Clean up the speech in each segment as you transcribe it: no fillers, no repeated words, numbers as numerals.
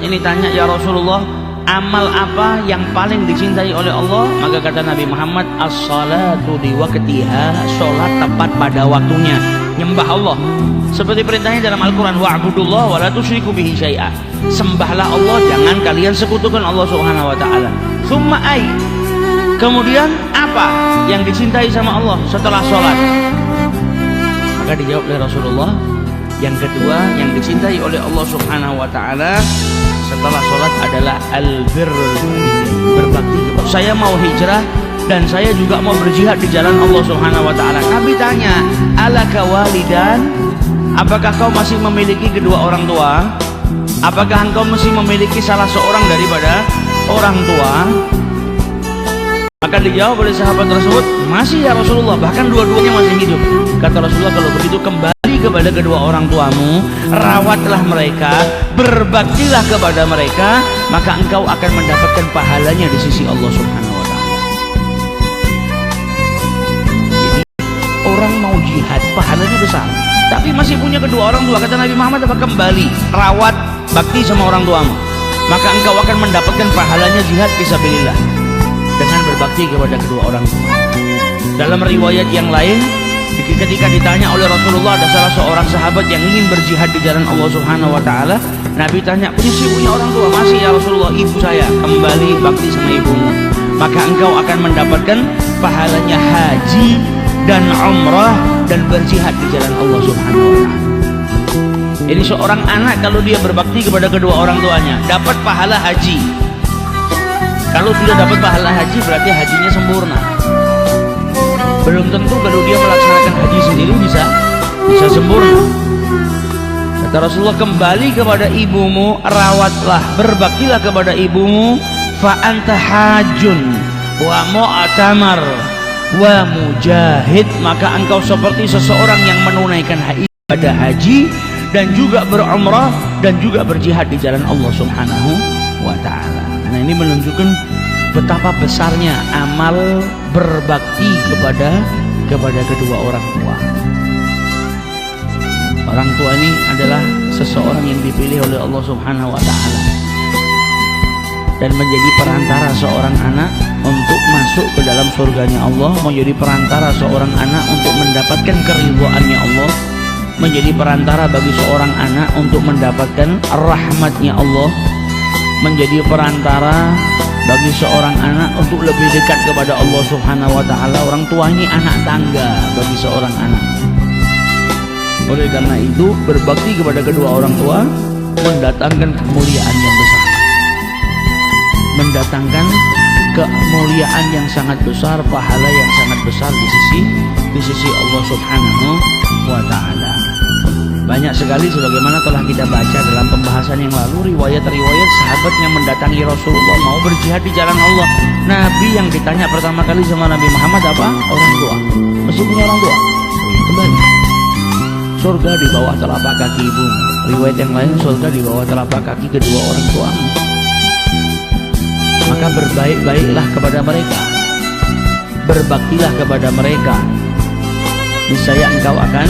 ini tanya, ya Rasulullah, amal apa yang paling dicintai oleh Allah? Maka kata Nabi Muhammad, as-salatu di waqtiha, sholat tepat pada waktunya, nyembah Allah seperti perintahnya dalam Al-Quran, wa'budullah wa la tusyriku bihi syai'a, sembahlah Allah, jangan kalian sekutukan Allah subhanahu wa ta'ala. Summa ai, kemudian apa yang dicintai sama Allah setelah sholat? Maka dijawab oleh Rasulullah, yang kedua yang dicintai oleh Allah subhanahu wa ta'ala setelah sholat adalah al-birrul mu'min, berbakti. Saya mau hijrah dan saya juga mau berjihad di jalan Allah subhanahu wa ta'ala. Nabi tanya, alaka walidan, apakah kau masih memiliki kedua orang tua? Apakah engkau masih memiliki salah seorang daripada orang tua? Maka dijawab oleh sahabat tersebut, masih ya Rasulullah, bahkan dua-duanya masih hidup. Kata Rasulullah, kalau begitu kembali kepada kedua orang tuamu, rawatlah mereka, berbaktilah kepada mereka, maka engkau akan mendapatkan pahalanya di sisi Allah subhanahu wa ta'ala. Jadi orang mau jihad pahalanya besar, tapi masih punya kedua orang tua. Kata Nabi Muhammad, apa? Kembali, rawat, bakti sama orang tuamu, maka engkau akan mendapatkan pahalanya jihad fisabilillah dengan berbakti kepada kedua orang tua. Dalam riwayat yang lain, ketika ditanya oleh Rasulullah, ada salah seorang sahabat yang ingin berjihad di jalan Allah subhanahu wa ta'ala. Nabi tanya, punya orang tua? Masih ya Rasulullah, ibu saya. Kembali bakti sama ibumu, maka engkau akan mendapatkan pahalanya haji dan umrah dan berjihad di jalan Allah subhanahu wa ta'ala. Ini seorang anak kalau dia berbakti kepada kedua orang tuanya dapat pahala haji. Kalau sudah dapat pahala haji berarti hajinya sempurna. Belum tentu kalau dia melaksanakan haji sendiri bisa sempurna. Kata Rasulullah, kembali kepada ibumu, rawatlah, berbaktilah kepada ibumu, fa anta hajun wa mu'tamar wa mujahid, maka engkau seperti seseorang yang menunaikan ibadah haji dan juga berumrah dan juga berjihad di jalan Allah subhanahu wa ta'ala. Nah, ini menunjukkan betapa besarnya amal berbakti kepada kedua orang tua. Orang tua ini adalah seseorang yang dipilih oleh Allah subhanahu wa ta'ala dan menjadi perantara seorang anak untuk masuk ke dalam surganya Allah, menjadi perantara seorang anak untuk mendapatkan keridhaannya Allah, menjadi perantara bagi seorang anak untuk mendapatkan rahmatnya Allah, menjadi perantara bagi seorang anak untuk lebih dekat kepada Allah subhanahu wa ta'ala. Orang tua ini anak tangga bagi seorang anak. Oleh karena itu, berbakti kepada kedua orang tua mendatangkan kemuliaan yang besar, mendatangkan kemuliaan yang sangat besar, pahala yang sangat besar di sisi Allah subhanahu wa ta'ala. Banyak sekali sebagaimana telah kita baca dalam pembahasan yang lalu, riwayat-riwayat sahabat yang mendatangi Rasulullah mau berjihad di jalan Allah. Nabi yang ditanya pertama kali sama Nabi Muhammad apa? Orang tua. Masih punya orang tua? Kembali. Surga di bawah telapak kaki ibu. Riwayat yang lain, surga di bawah telapak kaki kedua orang tuamu. Maka berbaik-baiklah kepada mereka, berbaktilah kepada mereka, niscaya engkau akan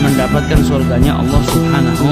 mendapatkan surganya Allah subhanahu